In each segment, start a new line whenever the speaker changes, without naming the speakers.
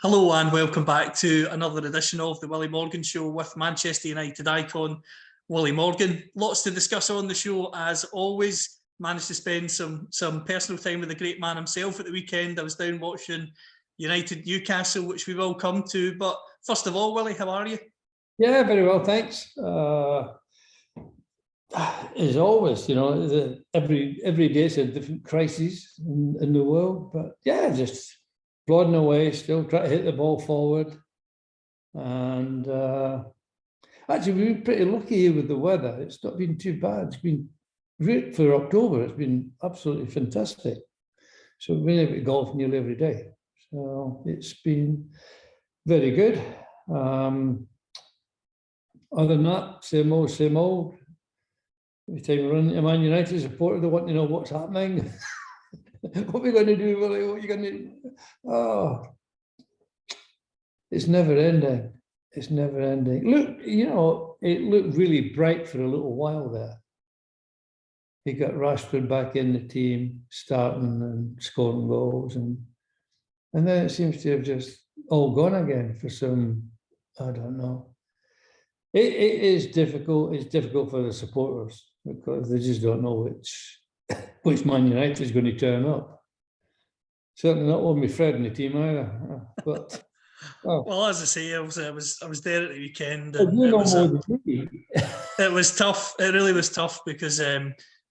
Hello and welcome back to another edition of the Willie Morgan Show with Manchester United icon Willie Morgan. Lots to discuss on the show as always. Managed to spend some personal time with the great man himself at the weekend. I was down watching United Newcastle, which we will come to. But first of all, Willie, how are you?
Yeah, very well, thanks. As always, you know, every day is a different crisis in the world. But yeah, just plodding away, still trying to hit the ball forward. And actually, we've been pretty lucky here with the weather. It's not been too bad. It's been great for October. It's been absolutely fantastic. So we've been able to golf nearly every day. So it's been very good. Other than that, same old, same old. Every time we run into Man United supporter, they want to know what's happening. What are we going to do, Willie? What are you going to do? Oh, it's never ending. It's never ending. Look, you know, it looked really bright for a little while there. He got Rashford back in the team, starting and scoring goals, and then it seems to have just all gone again for some, I don't know. It is difficult. It's difficult for the supporters because they just don't know which Man United is going to turn up. Certainly not one with Fred in the team either. But
well, as I say, I was there at the weekend,
and
and it was tough. It really was tough because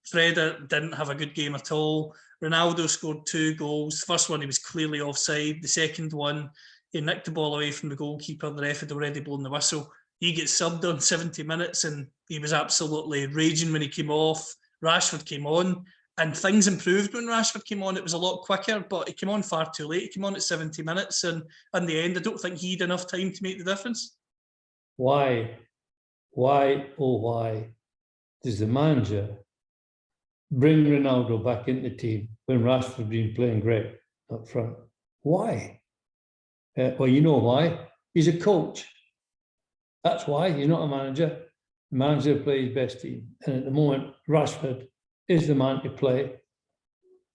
Fred didn't have a good game at all. Ronaldo scored 2 goals. The first one, he was clearly offside. The second one, he nicked the ball away from the goalkeeper. The ref had already blown the whistle. He gets subbed on 70 minutes and he was absolutely raging when he came off. Rashford came on and things improved when Rashford came on. It was a lot quicker, but he came on far too late. He came on at 70 minutes and in the end, I don't think he had enough time to make the difference.
Why does the manager bring Ronaldo back into the team when Rashford been playing great up front? Why? Well, you know why. He's a coach. That's why. He's not a manager. The manager plays his best team. And at the moment, Rashford is the man to play.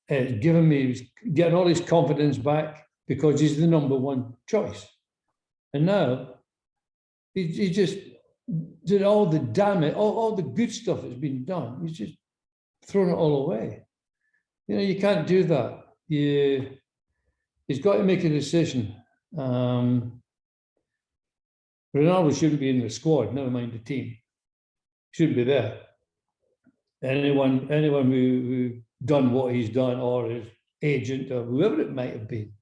He's getting all his confidence back because he's the number one choice. And now, he just did all the damage, all the good stuff that's been done. He's just thrown it all away. You know, you can't do that. He's got to make a decision. Ronaldo shouldn't be in the squad, never mind the team. Shouldn't be there. Anyone who done what he's done, or his agent, or whoever it might have been,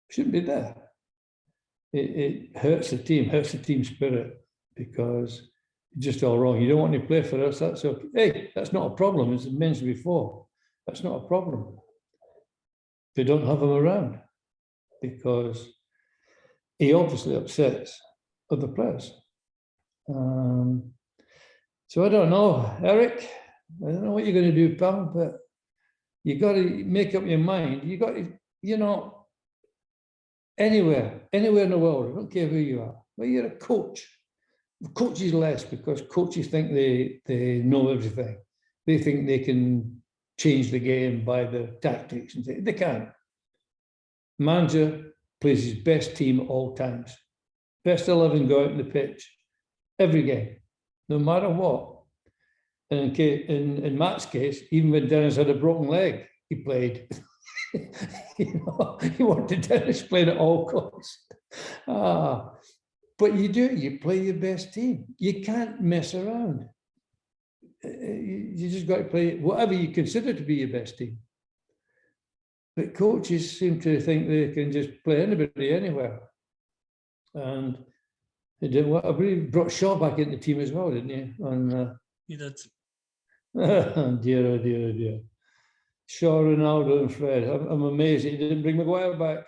shouldn't be there. It hurts the team spirit, because it's just all wrong. You don't want to play for us, that's okay. Hey, that's not a problem, as I mentioned before. That's not a problem. They don't have him around, because he obviously upsets other players. So I don't know, Eric. I don't know what you're going to do, pal, but you got to make up your mind. You got to, you know, anywhere in the world, I don't care who you are, well, you're a coach. Coaches less, because coaches think they know everything. They think they can change the game by their tactics, and they can't. Manager plays his best team at all times. Best 11 go out on the pitch every game, no matter what. And in Matt's case, even when Dennis had a broken leg, he played. You know, he wanted Dennis playing at all costs. But you play your best team. You can't mess around. You just got to play whatever you consider to be your best team. But coaches seem to think they can just play anybody anywhere. And they did. I really brought Shaw back into the team as well, didn't you? And
you did.
Oh dear, oh dear, oh dear. Shaw, Ronaldo, and Fred. I'm amazed he didn't bring Maguire back.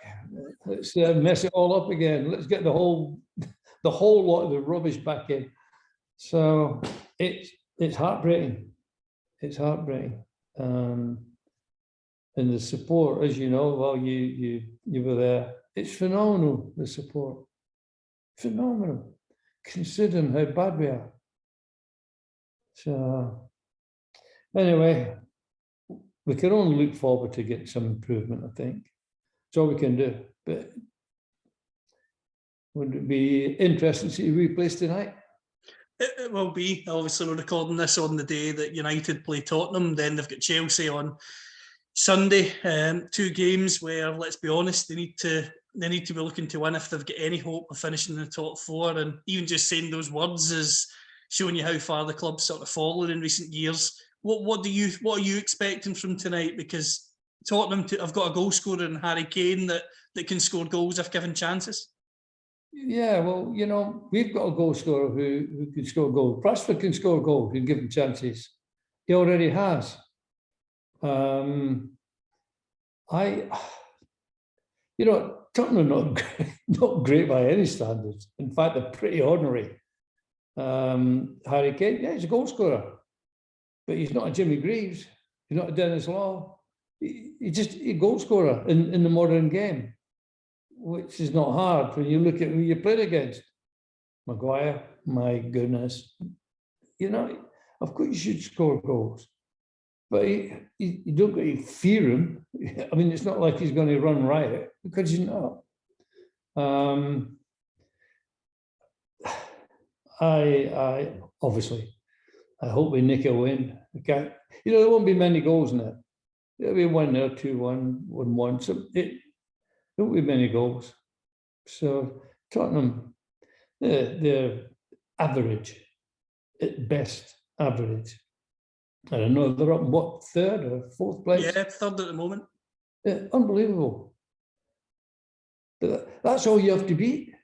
Let's mess it all up again. Let's get the whole lot of the rubbish back in. So it's heartbreaking. It's heartbreaking. And the support, as you know, well, you were there. It's phenomenal, the support. Phenomenal, considering how bad we are. So anyway, we can only look forward to getting some improvement, I think. That's all we can do. But would it be interesting to see who we place tonight?
It will be. Obviously, we're recording this on the day that United play Tottenham. Then they've got Chelsea on Sunday. 2 games where, let's be honest, they need to be looking to win if they've got any hope of finishing in the top 4. And even just saying those words is showing you how far the club's sort of fallen in recent years. What are you expecting from tonight? Because Tottenham have got a goal scorer in Harry Kane that can score goals if given chances.
Yeah, well, we've got a goal scorer who can score goals. Rashford can score goals and give him chances. He already has. Tottenham are not great by any standards. In fact, they're pretty ordinary. Harry Kane, yeah, he's a goal scorer, but he's not a Jimmy Greaves. He's not a Dennis Law. He's just a goal scorer in the modern game, which is not hard when you look at who you played against. Maguire, my goodness. Of course you should score goals, but you don't get to fear him. I mean, it's not like he's going to run riot, because he's not. I obviously, I hope we nick a win. There won't be many goals in it. There'll be 1-0, 2-1, 1-1. So it won't be many goals. So Tottenham, they're average, at best average. I don't know, they're up, what, 3rd or 4th place?
Yeah, 3rd at the moment.
Yeah, unbelievable. But that's all you have to beat.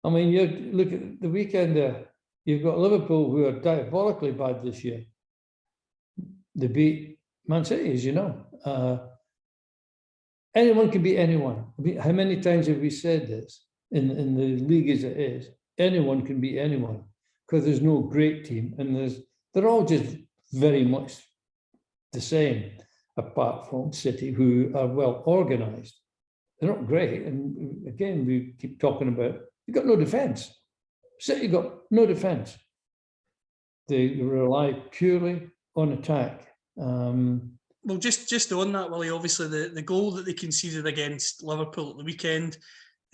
I mean, you look at the weekend there, you've got Liverpool, who are diabolically bad this year. They beat Man City, as you know. Anyone can beat anyone. I mean, how many times have we said this in the league as it is? Anyone can beat anyone, because there's no great team, and they're all just very much the same, apart from City, who are well organised. They're not great, and again, we keep talking about, you've got no defence. City got no defence. They rely purely on attack.
Well, just on that, Willie, obviously the goal that they conceded against Liverpool at the weekend,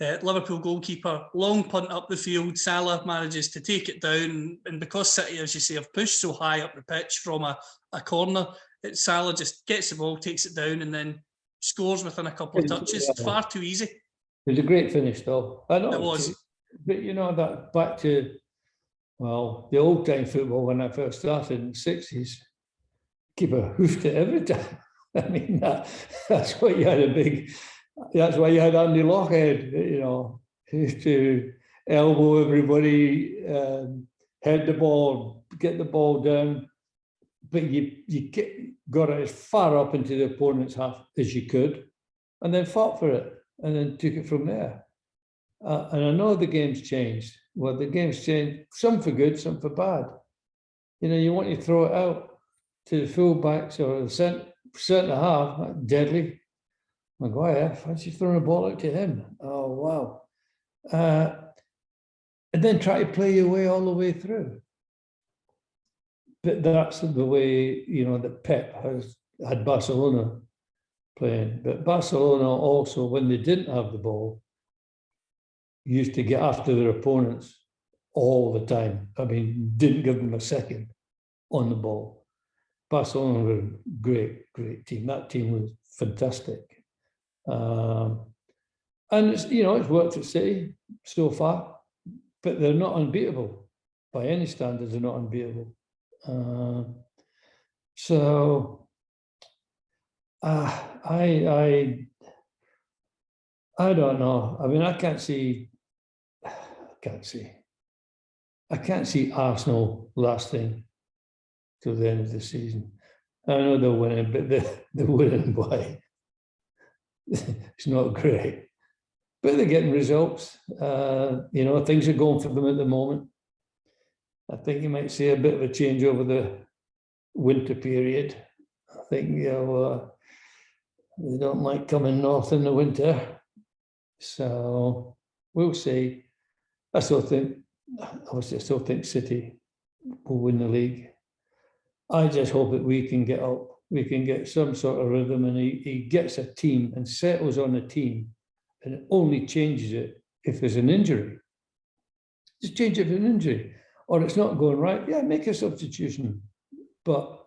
Liverpool goalkeeper, long punt up the field, Salah manages to take it down, and because City, as you say, have pushed so high up the pitch from a corner, Salah just gets the ball, takes it down, and then scores within a couple of touches. Far too easy.
It was a great finish, though. I know
it was.
But that back to, well, the old time football when I first started in the 60s, keeper hoofed it every time. I mean, that's why you had that's why you had Andy Lochhead, to elbow everybody, head the ball, get the ball down. But you got it as far up into the opponent's half as you could, and then fought for it, and then took it from there. And I know the game's changed. Well, the game's changed, some for good, some for bad. You want to throw it out to the full-backs or the centre half, deadly. Maguire, fancy throwing a ball out to him. Oh, wow. And then try to play your way all the way through. But that's the way, that Pep has had Barcelona playing. But Barcelona also, when they didn't have the ball, used to get after their opponents all the time. I mean, didn't give them a second on the ball. Barcelona were a great, great team. That team was fantastic. And it's worked at City so far, but they're not unbeatable. By any standards, they're not unbeatable. So I don't know. I mean, I can't see Arsenal lasting till the end of the season. I know they're winning, but they're winning by it's not great. But they're getting results. Things are going for them at the moment. I think you might see a bit of a change over the winter period. I think they don't like coming north in the winter. So we'll see. I still think City will win the league. I just hope that we can get up we can get some sort of rhythm, and he gets a team and settles on a team, and only changes it if there's an injury. Just change it for an injury, or it's not going right. Yeah, make a substitution, but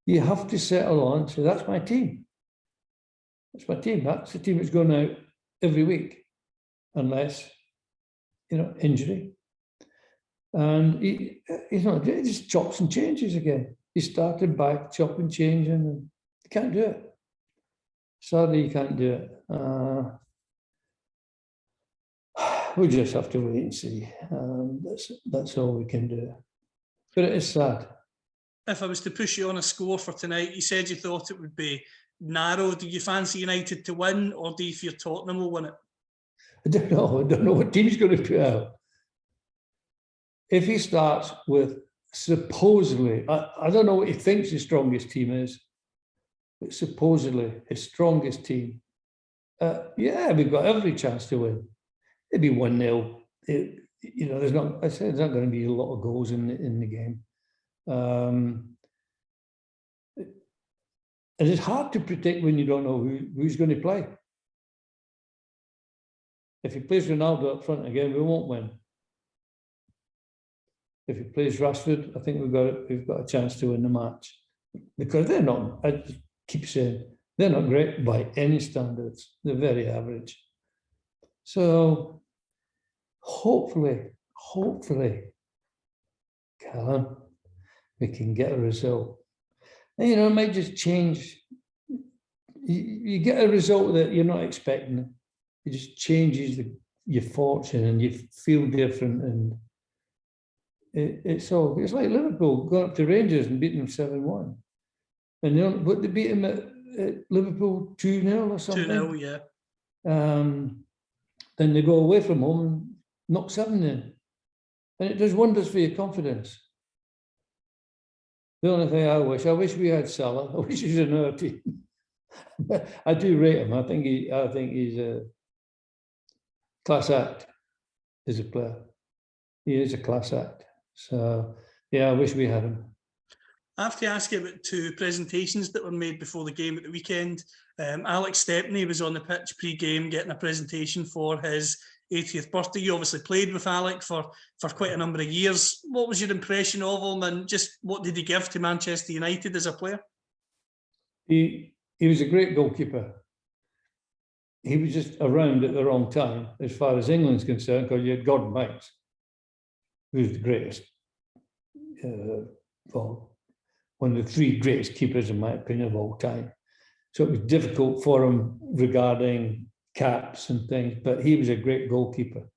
you have to settle on. So that's my team. That's my team. That's the team that's going out every week, unless, injury. And he just chops and changes again. He started back, chopping, changing, and he can't do it. Sadly, he can't do it. We just have to wait and see. That's all we can do. But it is sad.
If I was to push you on a score for tonight, you said you thought it would be narrow. Do you fancy United to win, or do you fear Tottenham will win it?
I don't know. I don't know what team's going to put out. If he starts with supposedly, I don't know what he thinks his strongest team is, but supposedly his strongest team, yeah, we've got every chance to win. It'd be 1-0. There's not going to be a lot of goals in the game. And it's hard to predict when you don't know who's going to play. If he plays Ronaldo up front again, we won't win. If he plays Rashford, I think we've got a chance to win the match, because they're not. I keep saying they're not great by any standards. They're very average. So hopefully, Callum, we can get a result. And, it might just change. You get a result that you're not expecting. It just changes your fortune, and you feel different. And it's like Liverpool going up to Rangers and beating them 7-1. And they beat them at Liverpool 2-0 or something.
2-0, yeah.
Then they go away from home and knock 7 in. And it does wonders for your confidence. The only thing I wish we had Salah. I wish he was in our team. But I do rate him. I think he's a class act as a player. He is a class act. So yeah, I wish we had him.
I have to ask you about 2 presentations that were made before the game at the weekend. Alex Stepney was on the pitch pre-game getting a presentation for his 80th birthday. You obviously played with Alec for quite a number of years. What was your impression of him, and just what did he give to Manchester United as a player?
He was a great goalkeeper. He was just around at the wrong time as far as England's concerned, because you had Gordon Banks, who was the greatest, one of the 3 greatest keepers, in my opinion, of all time. So it was difficult for him regarding caps and things, but he was a great goalkeeper.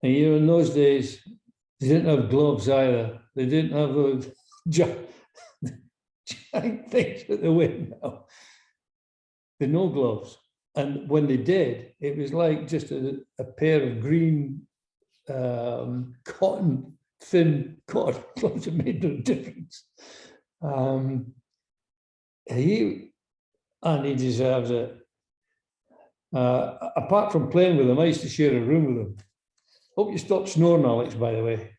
And in those days, they didn't have gloves either. They didn't have those giant things that they wear now. They had no gloves. And when they did, it was like just a pair of green thin cotton gloves that made no difference. He deserves it. Apart from playing with him, I used to share a room with him. Hope you stop snoring, Alex, by the way.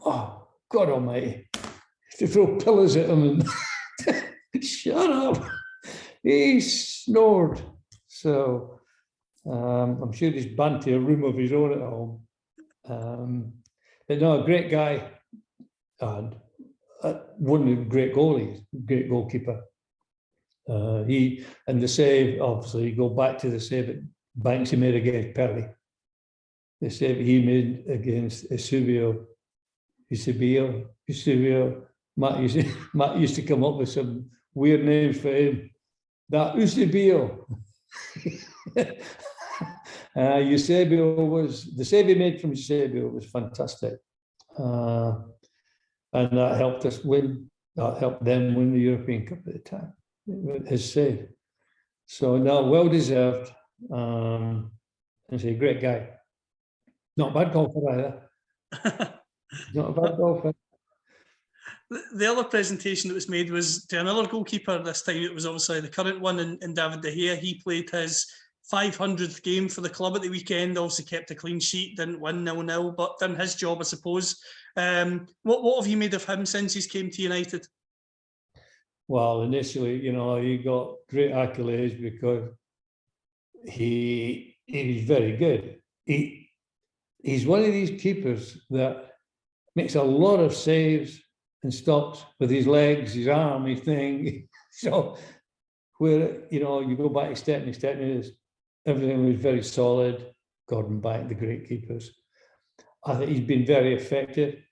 Oh, God almighty. To throw pillows at him and shut up. He snored. So I'm sure he's banned to a room of his own at home. But no, a great guy. And one of the great goalies, great goalkeeper. And the save, obviously, you go back to the save that Banks he made against Perry. The save he made against Eusebio. Matt used to come up with some weird names for him. That Eusebio. Eusebio was, the save he made from Eusebio was fantastic. And that helped us win. That helped them win the European Cup at the time. His save. So no, well deserved. And he's a great guy. Not a bad golfer either. Not a bad golfer.
The other presentation that was made was to another goalkeeper. This time it was obviously the current one in David De Gea. He played his 500th game for the club at the weekend. Obviously kept a clean sheet, didn't win 0-0, but done his job, I suppose. What have you made of him since he's came to United?
Well, initially, you know, he got great accolades because he was very good. He's one of these keepers that makes a lot of saves and stops with his legs, his arm, his thing. So where, you know, you go back to Stepney, everything was very solid. Gordon Bank, the great keepers. I think he's been very effective.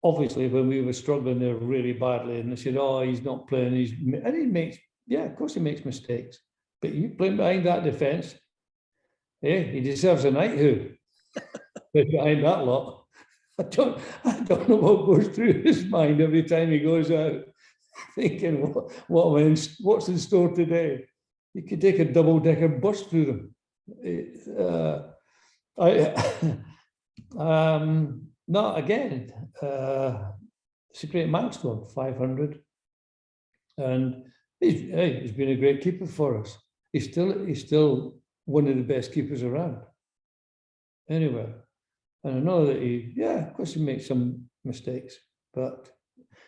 Obviously, when we were struggling there really badly, and they said, "Oh, he's not playing," and he makes, yeah, of course he makes mistakes. But you playing behind that defence, yeah, he deserves a knighthood. Behind that lot, I don't know what goes through his mind every time he goes out, thinking, what's in store today? You could take a double-decker bus through them. No, again, it's a great milestone, 500, and he's been a great keeper for us. He's still one of the best keepers around. Anyway, and I know that of course he makes some mistakes, but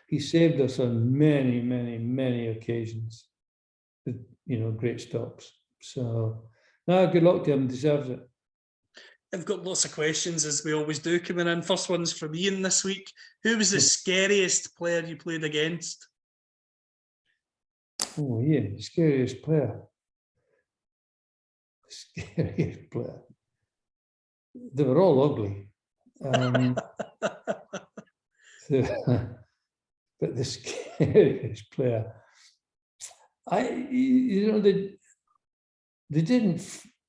he saved us on many, many, many occasions with, you know, great stops. So, no, good luck to him. Deserves it.
I've got lots of questions, as we always do, coming in. First one's from Ian this week. Who was the scariest player you played against?
Oh, Ian, scariest player. Scariest player. They were all ugly. But the scariest player,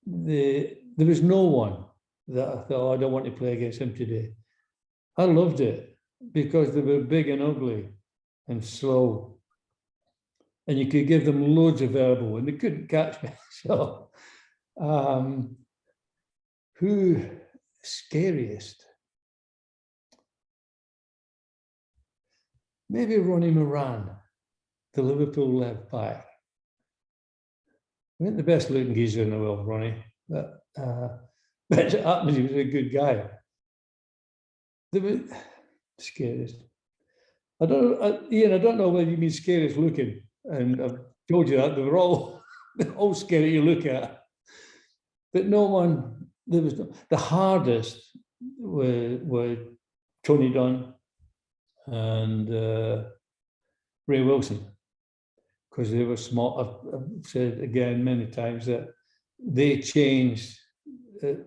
there was no one that I thought, oh, I don't want to play against him today. I loved it because they were big and ugly and slow, and you could give them loads of elbow and they couldn't catch me. So, who scariest? Maybe Ronnie Moran, the Liverpool left back. He wasn't the best looking geezer in the world, Ronnie, but it happens he was a good guy. They were scariest. Ian, I don't know whether you mean scariest looking, and I've told you that they were all scary to look at. But no one, the hardest were Tony Dunn and Ray Wilson, because they were small. I've said again many times that they changed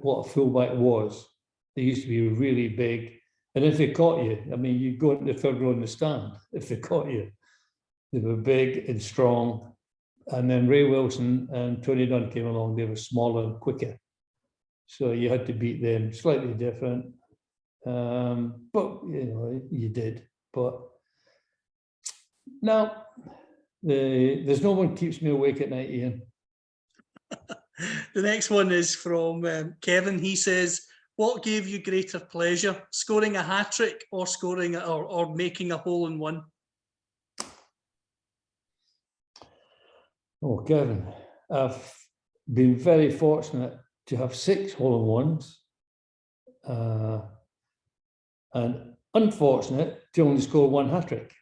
what a fullback was. They used to be really big, and if they caught you, I mean, you go into the third row in the stand. If they caught you, they were big and strong. And then Ray Wilson and Tony Dunn came along. They were smaller and quicker, so you had to beat them. Slightly different, but you know you did. But now there's no one keeps me awake at night, Ian.
The next one is from Kevin. He says, "What gave you greater pleasure, scoring a hat-trick or scoring or making a hole-in-one?" Oh,
Kevin, I've been very fortunate to have 6 hole-in-ones, and unfortunate to only score 1 hat-trick.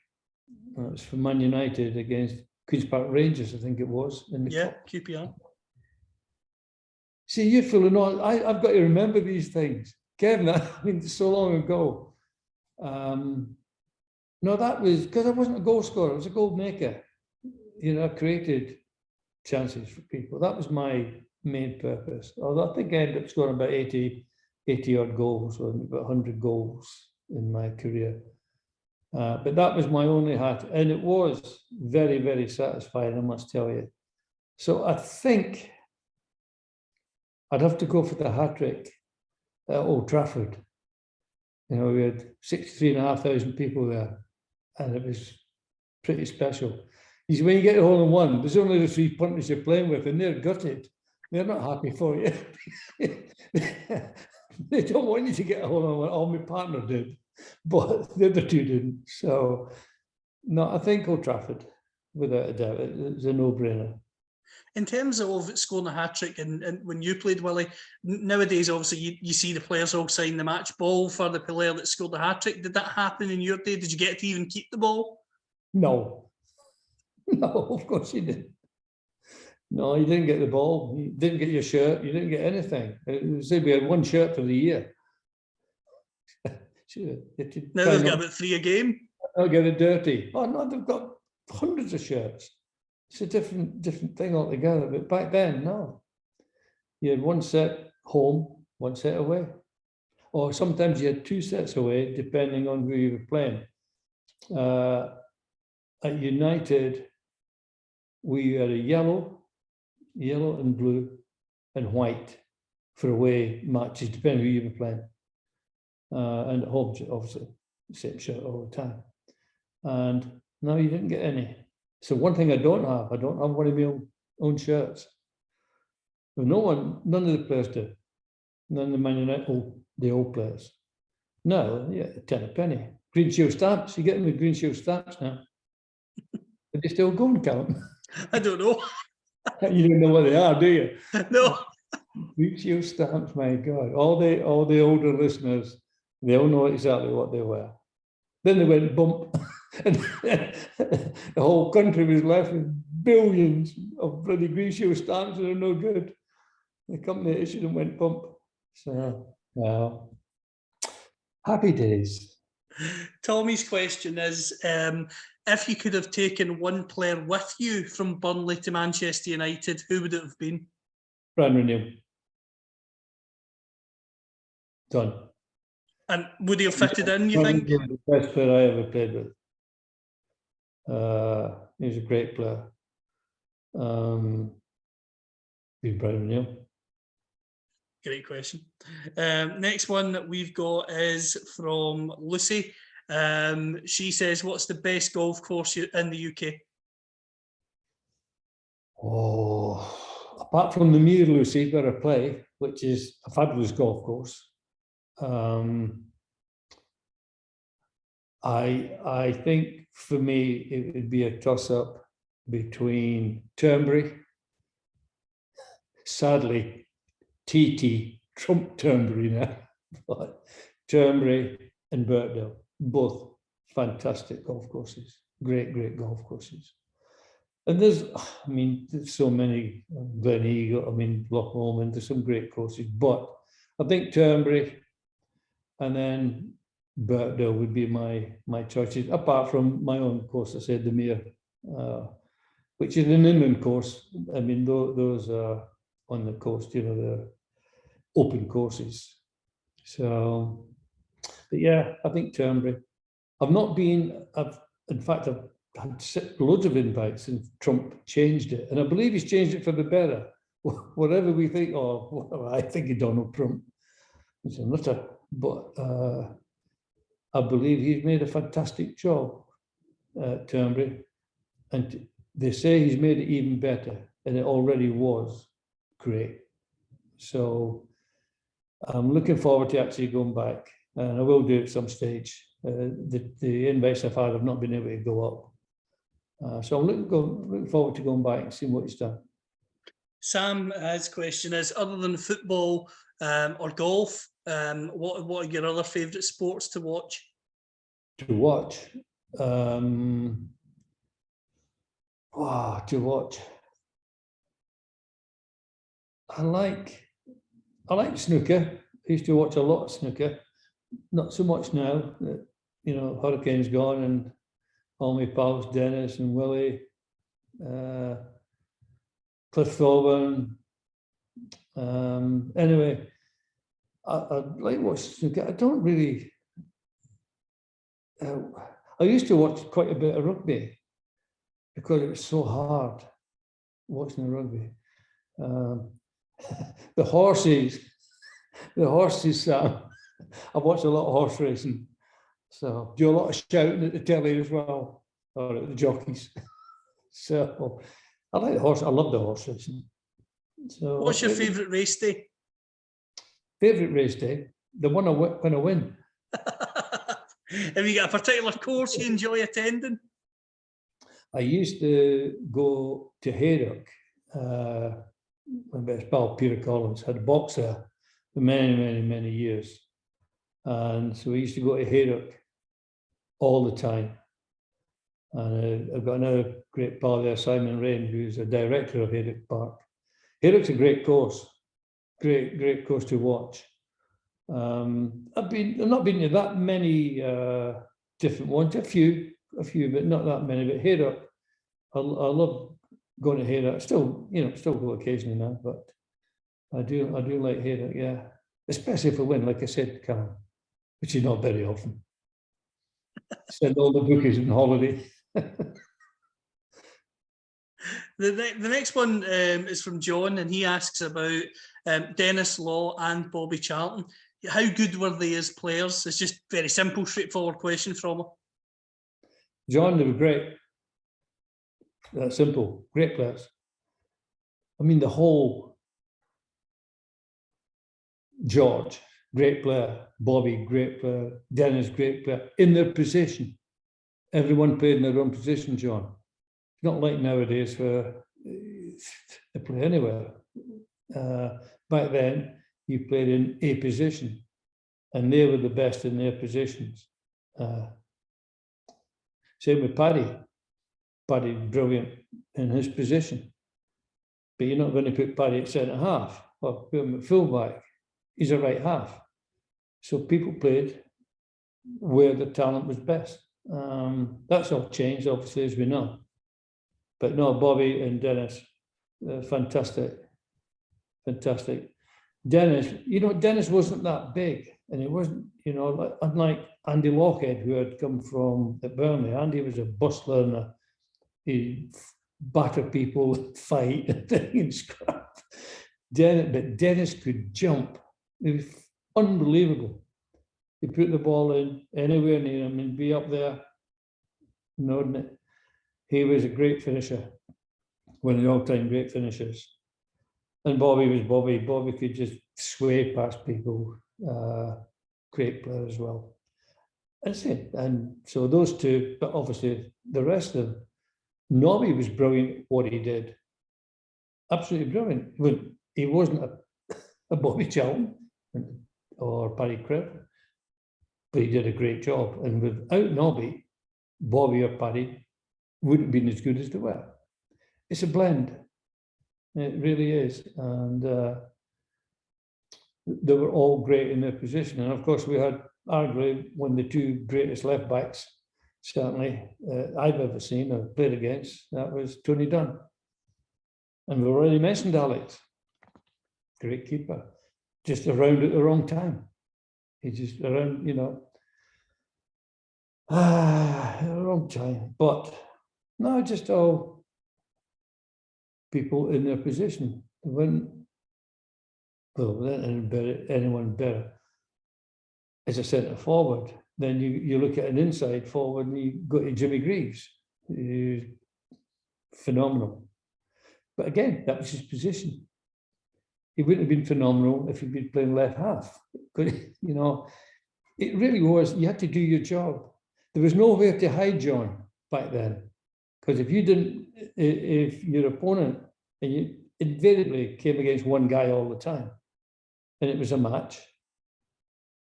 It was for Man United against Queen's Park Rangers, I think it was. In the cup.
QPR.
See, you're full of knowledge. I've got to remember these things. Kevin, I mean, so long ago. No, that was because I wasn't a goal scorer. I was a goal maker. You know, I created chances for people. That was my main purpose. Although I think I ended up scoring about 80 odd goals, or about 100 goals in my career. But that was my only hat, and it was very, very satisfying, I must tell you. So I think I'd have to go for the hat-trick at Old Trafford. You know, we had 63,500 people there, and it was pretty special. When you get a hole-in-one, there's only the 3 punters you're playing with, and they're gutted. They're not happy for you. They don't want you to get a hole-in-one. Oh, my partner did, but the other 2 didn't. So, no, I think Old Trafford, without a doubt, it's a no-brainer.
In terms of scoring a hat-trick, and when you played, Willie, nowadays, obviously, you see the players all sign the match ball for the player that scored the hat-trick. Did that happen in your day? Did you get to even keep the ball?
No. No, of course you didn't. No, you didn't get the ball. You didn't get your shirt. You didn't get anything. It said we had one shirt for the year.
Now they've got about 3 a game.
I'll get it dirty. Oh no, they've got hundreds of shirts. It's a different thing altogether. But back then, no. You had one set home, one set away. Or sometimes you had 2 sets away, depending on who you were playing. At United, we had a yellow and blue and white for away matches, depending who you were playing. And at home, obviously, same shirt all the time. And now you didn't get any. So one thing I don't have one of my own shirts. But none of the players do. None of the Man United, the old players. No, yeah, 10 a penny. Green Shield stamps. You get them with Green Shield stamps now. Are they still going, Callum?
I don't know.
You don't know what they are, do you?
No.
Green Shield stamps, my God. All the older listeners, they all know exactly what they were. Then they went bump. And the whole country was left with billions of bloody Green Shield stamps that are no good. The company issued them went bump. So, well, happy days.
Tommy's question is, if you could have taken one player with you from Burnley to Manchester United, who would it have been?
Brian O'Neill. Done.
And would he have fitted in, you think?
The best player I ever played with. He was a great player. He's Brian O'Neill.
Great question. Next one that we've got is from Lucy. She says, what's the best golf course in the UK?
Oh, apart from the Mere, Lucy, where I play, which is a fabulous golf course. I think for me it would be a toss-up between Turnberry, sadly, TT Trump Turnberry now, but Turnberry and Birkdale, both fantastic golf courses, great golf courses. And there's so many, Glen Eagle, Loch Lomond, there's some great courses, but I think Turnberry and then Birkdale would be my choices, apart from my own course, I said the Mere, which is an inland course. Those are on the coast, they're open courses. So, but yeah, I think Turnberry. I've had loads of invites and Trump changed it. And I believe he's changed it for the better. Whatever we think, I think of Donald Trump. It's a nutter. But I believe he's made a fantastic job at Turnberry. And they say he's made it even better. And it already was great. So I'm looking forward to actually going back. And I will do it at some stage. The invites I've had have not been able to go up. So I'm looking forward to going back and seeing what he's done.
Sam, his question is, other than football or golf, what are your other favourite sports to watch?
To watch? To watch. I like snooker. I used to watch a lot of snooker. Not so much now that, Hurricane's gone and all my pals, Dennis and Willie, Cliff Thorburn. Anyway, I like watching snooker. I don't really. I used to watch quite a bit of rugby because it was so hard watching the rugby. The horses, Sam. I watch a lot of horse racing, so do a lot of shouting at the telly as well, or at the jockeys. So I like the horse. I love the horse racing. So
what's your favourite race day?
Favourite race day? The one when I win.
Have you got a particular course you enjoy attending?
I used to go to Haydock. My best pal Peter Collins had a box there for many years. And so we used to go to Haydock all the time. And I've got another great pal there, Simon Rain, who's a director of Haydock Park. Haydock's a great course, great course to watch. I've not been to that many different ones, a few, but not that many. But Haydock, I love going to Haydock. Still go occasionally now, but I do like Haydock, yeah. Especially if I win, like I said, Callum, which is not very often. Send all the bookies on holiday.
The next one is from John, and he asks about Dennis Law and Bobby Charlton. How good were they as players? It's just very simple, straightforward question from him.
John, they were great. That's simple. Great players. I mean, the whole George, great player. Bobby, great player. Dennis, great player. In their position. Everyone played in their own position, John. Not like nowadays where they play anywhere. Back then, you played in a position, and they were the best in their positions. Same with Paddy. Paddy, brilliant in his position. But you're not going to put Paddy at centre half or put him at fullback. He's a right half. So people played where the talent was best. That's all changed, obviously, as we know. But no, Bobby and Dennis, fantastic. Dennis, Dennis wasn't that big, and it wasn't, unlike Andy Lockhead, who had come from at Burnley. Andy was a bustler and he batter people, fight, and scrap. But Dennis could jump. It was unbelievable. He put the ball in anywhere near him and be up there, nodding it. He was a great finisher, one of the all-time great finishers. And Bobby was Bobby. Bobby could just sway past people. Great player as well. That's it. And so those two, but obviously the rest of them. Nobby was brilliant what he did. Absolutely brilliant. He wasn't a Bobby Charlton or Paddy Crib, but he did a great job. And without Nobby, Bobby or Paddy wouldn't have been as good as they were. It's a blend. It really is. And they were all great in their position. And of course, we had arguably one of the two greatest left backs, certainly, I've ever seen or played against. That was Tony Dunn. And we already mentioned Alex. Great keeper. Just around at the wrong time. He just around, at the wrong time. But no, just all people in their position. When anyone better as a centre forward. Then you look at an inside forward and you go to Jimmy Greaves, who's phenomenal. But again, that was his position. He wouldn't have been phenomenal if he'd been playing left half. It really was. You had to do your job. There was nowhere to hide, John, back then, because if your opponent, and you invariably came against one guy all the time, and it was a match,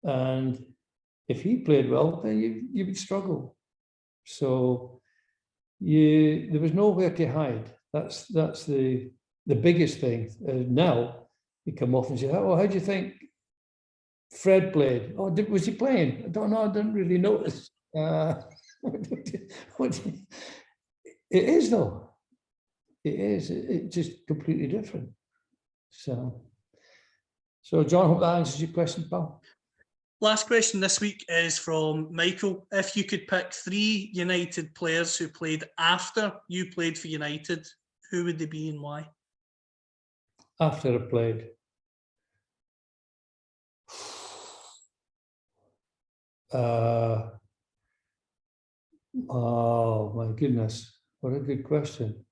and if he played well, then you would struggle. So there was nowhere to hide. That's the biggest thing. Now you come off and say, "Oh, how do you think Fred played? Oh, was he playing? I don't know. I didn't really notice." It is though. It is. It's just completely different. So John, hope that answers your question, pal.
Last question this week is from Michael. If you could pick 3 United players who played after you played for United, who would they be and why?
After I played. Oh my goodness, what a good question.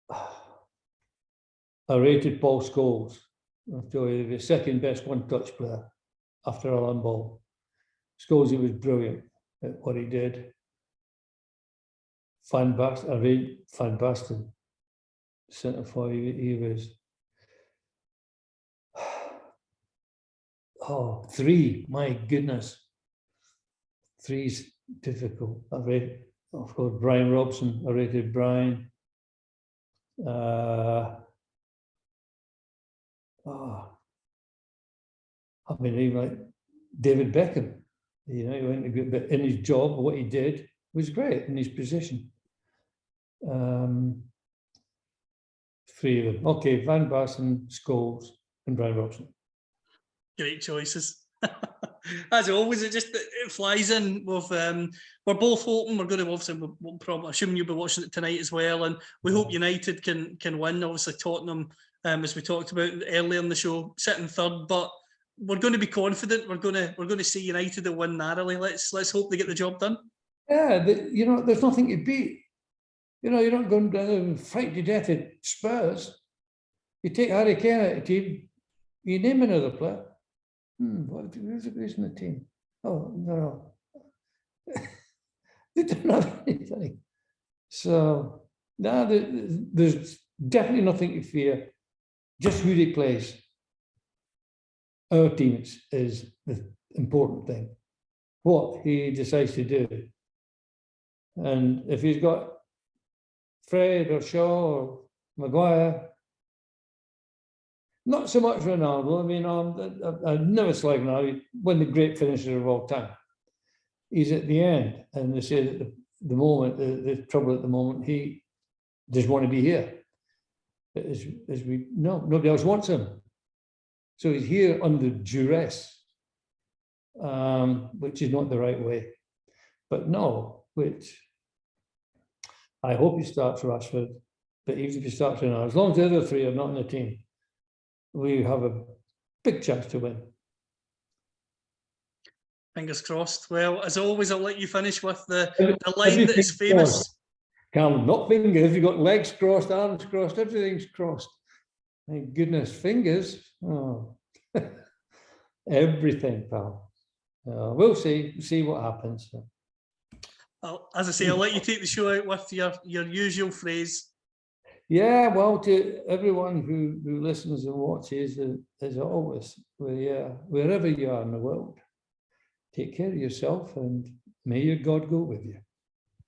I rated Paul Scholes. I'll tell you, the second best one-touch player after Alan Ball. Scholes, he was brilliant at what he did. Van Basten, centre forward, he was. Oh, 3, my goodness. 3's difficult. I read, of course, Brian Robson. I rated Brian. I mean, even like David Beckham, you know, he went a good bit in his job. What he did was great in his position. 3 of them. Okay, Van Basten, Scholes, and Brian Robson.
Great choices. As always, it flies in. We're both hoping we're going to obviously. We'll probably assume you'll be watching it tonight as well, and we hope United can win. Obviously, Tottenham, as we talked about earlier in the show, sitting third, but we're going to be confident. We're going to see United will win narrowly. Let's hope they get the job done.
Yeah, you know, there's nothing to beat. You know, you're not going down and fight to death at Spurs. You take Harry Kane out of the team, you name another player. Who's in the team? Oh, no. They don't have anything. So, now there's definitely nothing to fear. Just who he plays. Our team is the important thing. What he decides to do. And if he's got Fred or Shaw or Maguire, not so much Ronaldo. I mean, I never slagged Ronaldo. One of the great finishers of all time. He's at the end, and they say that the moment, the trouble at the moment, he doesn't want to be here. As we know, nobody else wants him. So he's here under duress, which is not the right way. But no, which I hope he starts Rashford, but even if he starts Ronaldo, as long as the other 3 are not in the team, we have a big chance to win.
Fingers crossed. Well, as always, I'll let you finish with the line that is famous.
Callum, not fingers. You've got legs crossed, arms crossed, everything's crossed. Thank goodness, fingers. Oh, everything, pal. We'll see what happens.
As I say, I'll let you take the show out with your usual phrase.
Yeah, well, to everyone who listens and watches, as always, wherever you are in the world, take care of yourself and may your God go with you.